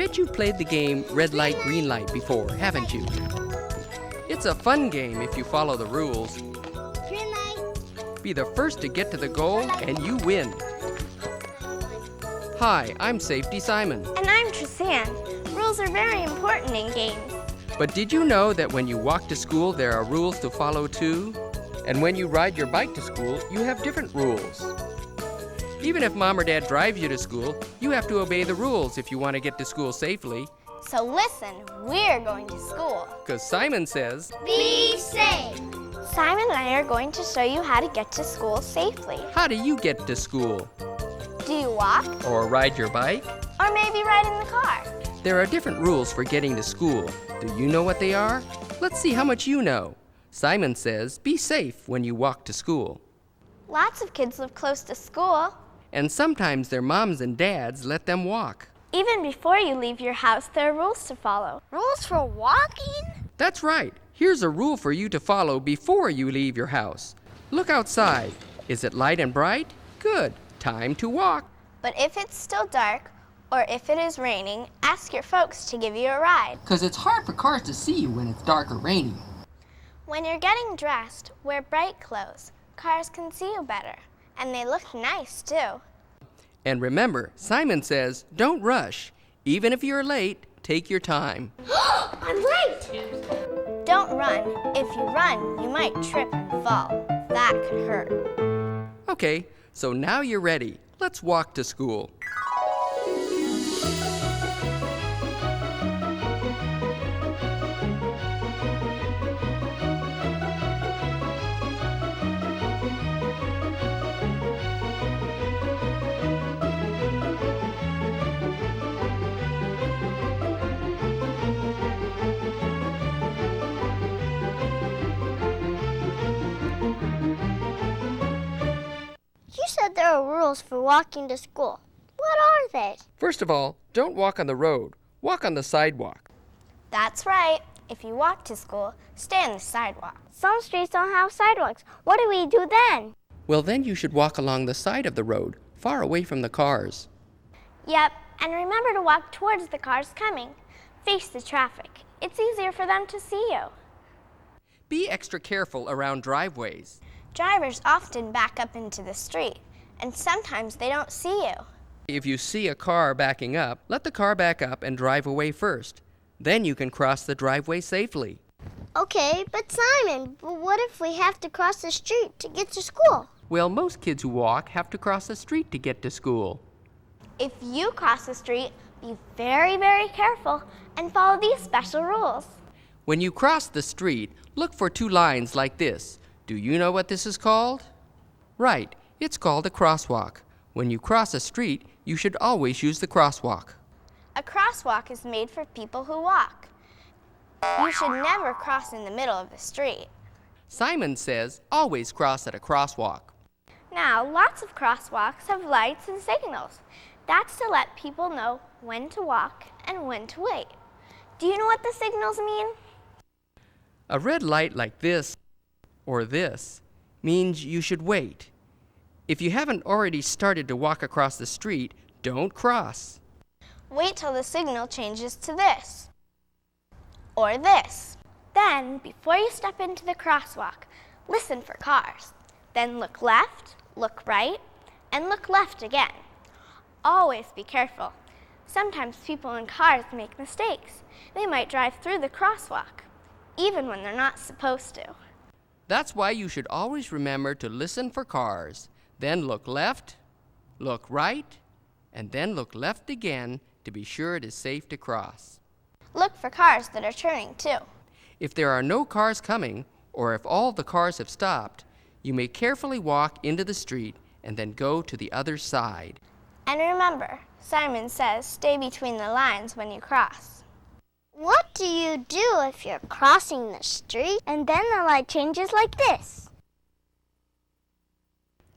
bet you've played the game red light, green light before, haven't you? It's a fun game if you follow the rules. Green light. Be the first to get to the goal and you win. Hi, I'm Safety Simon. And I'm Trisan. Rules are very important in games. But did you know that when you walk to school, there are rules to follow too? And when you ride your bike to school, you have different rules. Even if Mom or Dad drives you to school, you have to obey the rules if you want to get to school safely. So listen, we're going to school. Because Simon says, Be safe. Simon and I are going to show you how to get to school safely. how do you get to school? Do you walk? Or ride your bike? Or maybe ride in the car? There are different rules for getting to school. Do you know what they are? Let's see how much you know. Simon says, be safe when you walk to school. Lots of kids live close to school. And sometimes their moms and dads let them walk. Even before you leave your house, there are rules to follow. Rules for walking? That's right. Here's a rule for you to follow before you leave your house. Look outside. Is it light and bright? Good. Time to walk. But if it's still dark, or if it is raining, ask your folks to give you a ride. 'Cause it's hard for cars to see you when it's dark or rainy. When you're getting dressed, wear bright clothes. Cars can see you better. And they look nice, too. And remember, Simon says, don't rush. Even if you're late, take your time. I'm late! Don't run. If you run, you might trip and fall. That could hurt. Okay, so now you're ready. Let's walk to school. You said there are rules for walking to school. What are they? First of all, don't walk on the road. Walk on the sidewalk. That's right. If you walk to school, stay on the sidewalk. Some streets don't have sidewalks. What do we do then? Well, then you should walk along the side of the road, far away from the cars. Yep, and remember to walk towards the cars coming. Face the traffic. It's easier for them to see you. Be extra careful around driveways. Drivers often back up into the street, and sometimes they don't see you. If you see a car backing up, let the car back up and drive away first. Then you can cross the driveway safely. Okay, but Simon, what if we have to cross the street to get to school? Well, most kids who walk have to cross the street to get to school. If you cross the street, be very, very careful and follow these special rules. When you cross the street, look for two lines like this. Do you know what this is called? Right, it's called a crosswalk. When you cross a street, you should always use the crosswalk. A crosswalk is made for people who walk. You should never cross in the middle of the street. Simon says always cross at a crosswalk. Now, lots of crosswalks have lights and signals. That's to let people know when to walk and when to wait. Do you know what the signals mean? A red light like this or this means you should wait. If you haven't already started to walk across the street, don't cross. Wait till the signal changes to this or this. Then, before you step into the crosswalk, listen for cars. Then look left, look right, and look left again. Always be careful. Sometimes people in cars make mistakes. They might drive through the crosswalk, even when they're not supposed to. That's why you should always remember to listen for cars. Then look left, look right, and then look left again to be sure it is safe to cross. Look for cars that are turning too. If there are no cars coming, or if all the cars have stopped, you may carefully walk into the street and then go to the other side. And remember, Simon says stay between the lines when you cross. What do you do if you're crossing the street and then the light changes like this?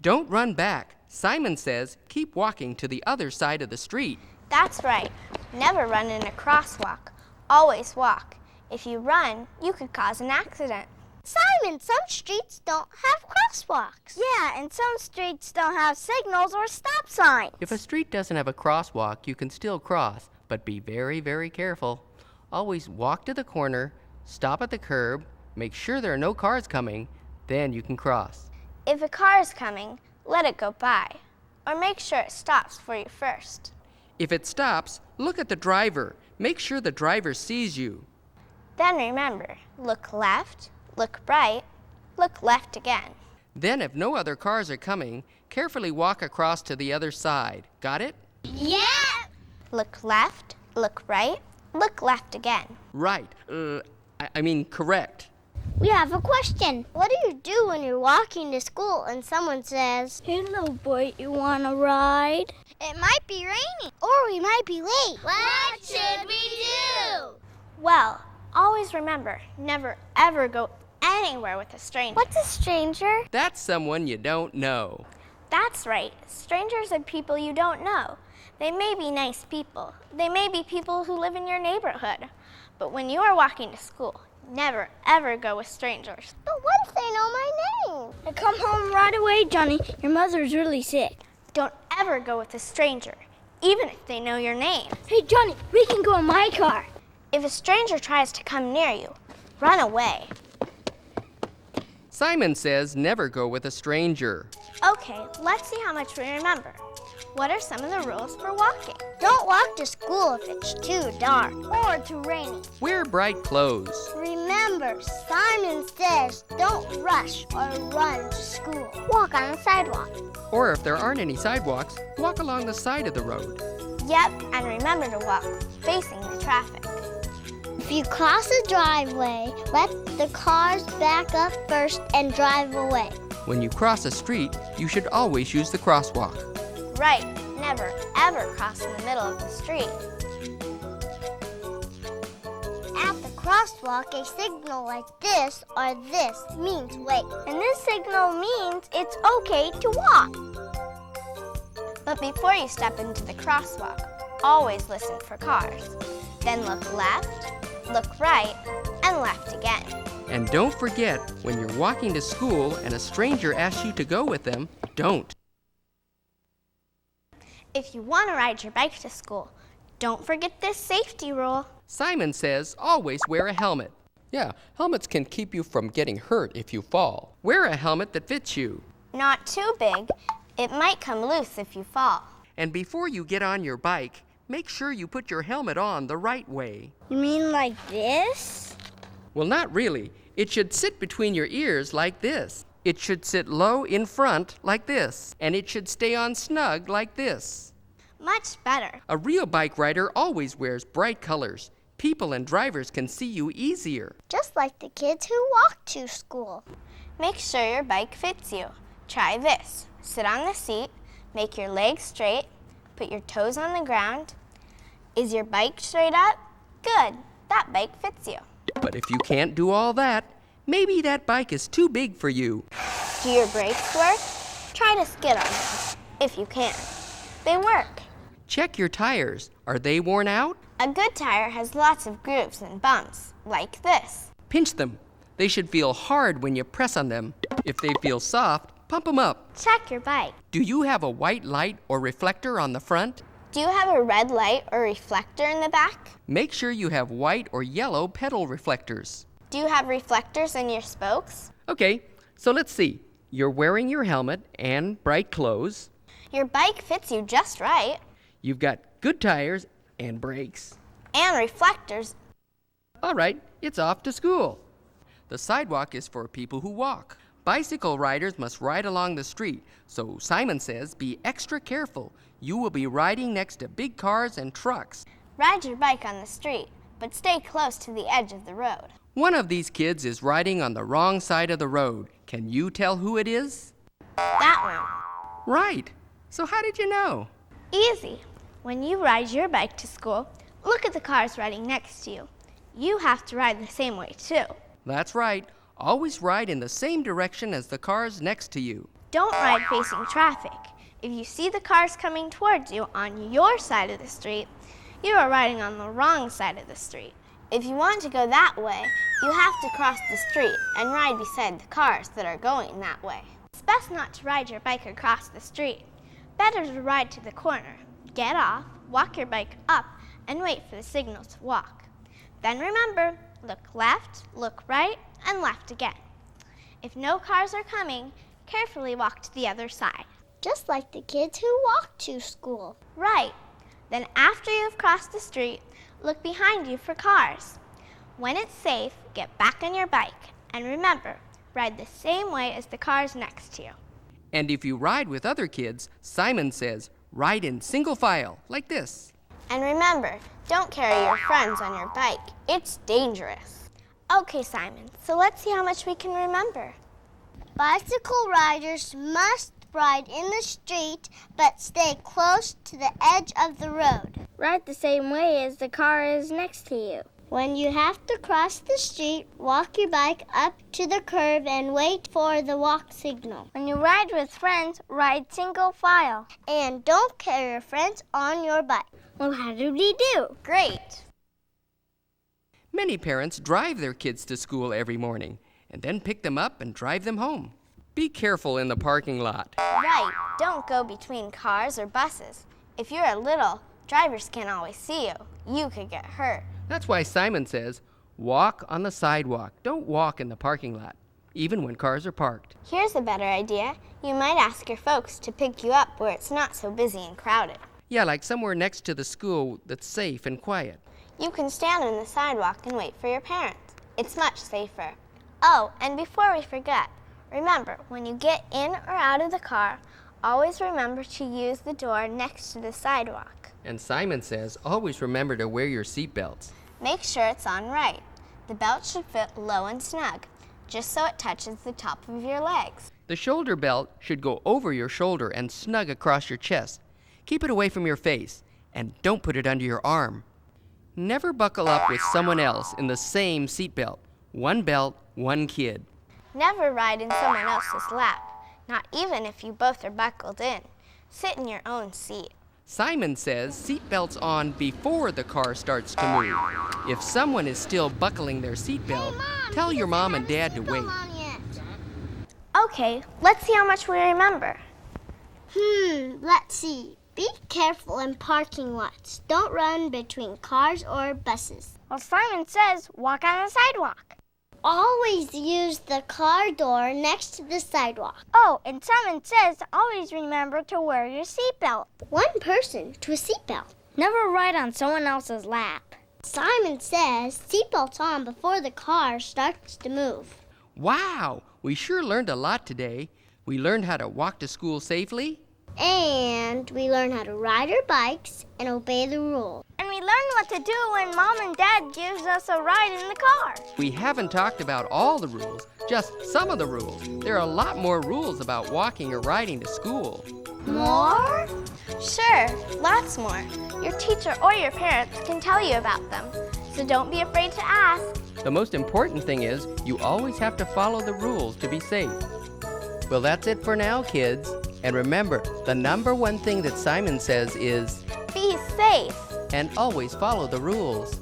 Don't run back. Simon says keep walking to the other side of the street. That's right. Never run in a crosswalk. Always walk. If you run, you could cause an accident. Simon, some streets don't have crosswalks. Yeah, and some streets don't have signals or stop signs. If a street doesn't have a crosswalk, you can still cross, But be very, very careful. Always walk to the corner, stop at the curb, make sure there are no cars coming, then you can cross. If a car is coming, let it go by, or make sure it stops for you first. If it stops, look at the driver. Make sure the driver sees you. Then remember, look left, look right, look left again. Then if no other cars are coming, carefully walk across to the other side. Got it? Yeah! Look left, look right, look left again. Right. I mean correct. We have a question. What do you do when you're walking to school and someone says, "Hey, little boy, you want to ride?" It might be raining, or we might be late. What should we do? Well, always remember, never ever go anywhere with a stranger. What's a stranger? That's someone you don't know. That's right. Strangers are people you don't know. They may be nice people. They may be people who live in your neighborhood. But when you are walking to school, never ever go with strangers. But what if they know my name? I come home right away, Johnny. Your mother's really sick. Don't ever go with a stranger, even if they know your name. Hey, Johnny, we can go in my car. If a stranger tries to come near you, run away. Simon says never go with a stranger. Okay, let's see how much we remember. What are some of the rules for walking? Don't walk to school if it's too dark or too rainy. Wear bright clothes. Remember, Simon says don't rush or run to school. Walk on the sidewalk. Or if there aren't any sidewalks, walk along the side of the road. Yep, and remember to walk facing the traffic. If you cross a driveway, let the cars back up first and drive away. When you cross a street, you should always use the crosswalk. Right, never ever cross in the middle of the street. At the crosswalk, a signal like this or this means wait. And this signal means it's okay to walk. But before you step into the crosswalk, always listen for cars. Then look left, look right, and left again. And don't forget, when you're walking to school and a stranger asks you to go with them, don't. If you want to ride your bike to school, don't forget this safety rule. Simon says always wear a helmet. Yeah, helmets can keep you from getting hurt if you fall. Wear a helmet that fits you. Not too big. It might come loose if you fall. And before you get on your bike, make sure you put your helmet on the right way. You mean like this? Well, not really. It should sit between your ears like this. It should sit low in front like this. And it should stay on snug like this. Much better. A real bike rider always wears bright colors. People and drivers can see you easier. Just like the kids who walk to school. Make sure your bike fits you. Try this. Sit on the seat, make your legs straight, put your toes on the ground. Is your bike straight up? Good. That bike fits you. But if you can't do all that, maybe that bike is too big for you. Do your brakes work? Try to skid on them, if you can. They work. Check your tires. Are they worn out? A good tire has lots of grooves and bumps, like this. Pinch them. They should feel hard when you press on them. If they feel soft, pump them up. Check your bike. Do you have a white light or reflector on the front? Do you have a red light or reflector in the back? Make sure you have white or yellow pedal reflectors. Do you have reflectors in your spokes? Okay, so let's see. You're wearing your helmet and bright clothes. Your bike fits you just right. You've got good tires and brakes. And reflectors. All right, it's off to school. The sidewalk is for people who walk. Bicycle riders must ride along the street, so Simon says be extra careful. You will be riding next to big cars and trucks. Ride your bike on the street, but stay close to the edge of the road. One of these kids is riding on the wrong side of the road. Can you tell who it is? That one. Right. So how did you know? Easy. When you ride your bike to school, look at the cars riding next to you. You have to ride the same way too. That's right. Always ride in the same direction as the cars next to you. Don't ride facing traffic. If you see the cars coming towards you on your side of the street, you are riding on the wrong side of the street. If you want to go that way, you have to cross the street and ride beside the cars that are going that way. It's best not to ride your bike across the street. Better to ride to the corner, get off, walk your bike up, and wait for the signal to walk. Then remember, look left, look right, and left again. If no cars are coming, carefully walk to the other side. Just like the kids who walk to school. Right. Then after you've crossed the street, look behind you for cars. When it's safe, get back on your bike. And remember, ride the same way as the cars next to you. And if you ride with other kids, Simon says, ride in single file, like this. And remember, don't carry your friends on your bike. It's dangerous. Okay, Simon, so let's see how much we can remember. Bicycle riders must ride in the street, but stay close to the edge of the road. Ride the same way as the car is next to you. When you have to cross the street, walk your bike up to the curb and wait for the walk signal. When you ride with friends, ride single file. And don't carry your friends on your bike. Well, how do we do? Great. Many parents drive their kids to school every morning and then pick them up and drive them home. Be careful in the parking lot. Right. Don't go between cars or buses. If you're little, drivers can't always see you. You could get hurt. That's why Simon says, walk on the sidewalk. Don't walk in the parking lot, even when cars are parked. Here's a better idea. You might ask your folks to pick you up where it's not so busy and crowded. Yeah, like somewhere next to the school that's safe and quiet. You can stand on the sidewalk and wait for your parents. It's much safer. Oh, and before we forget, remember, when you get in or out of the car, always remember to use the door next to the sidewalk. And Simon says, always remember to wear your seatbelts. Make sure it's on right. The belt should fit low and snug, just so it touches the top of your legs. The shoulder belt should go over your shoulder and snug across your chest. Keep it away from your face, and don't put it under your arm. Never buckle up with someone else in the same seatbelt. One belt, one kid. Never ride in someone else's lap, not even if you both are buckled in. Sit in your own seat. Simon says seatbelts on before the car starts to move. If someone is still buckling their seatbelt, tell your mom and dad to wait. Okay, let's see how much we remember. Let's see. Be careful in parking lots. Don't run between cars or buses. Well, Simon says, walk on the sidewalk. Always use the car door next to the sidewalk. Oh, and Simon says, always remember to wear your seatbelt. One person to a seatbelt. Never ride on someone else's lap. Simon says seatbelts on before the car starts to move. Wow, we sure learned a lot today. We learned how to walk to school safely. And we learn how to ride our bikes and obey the rules. And we learn what to do when Mom and Dad gives us a ride in the car. We haven't talked about all the rules, just some of the rules. There are a lot more rules about walking or riding to school. More? Sure, lots more. Your teacher or your parents can tell you about them, so don't be afraid to ask. The most important thing is you always have to follow the rules to be safe. Well, that's it for now, kids. And remember, the number one thing that Simon says is, Be safe. and always follow the rules.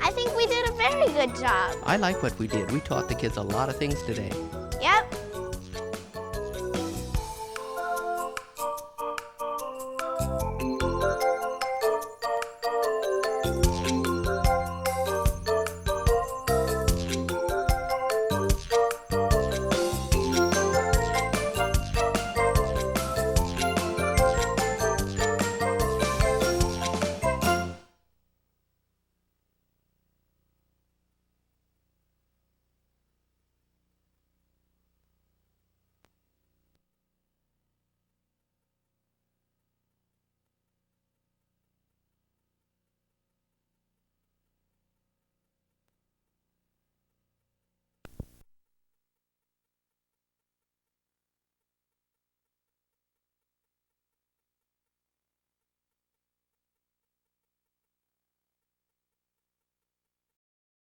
I think we did a very good job. I like what we did. We taught the kids a lot of things today.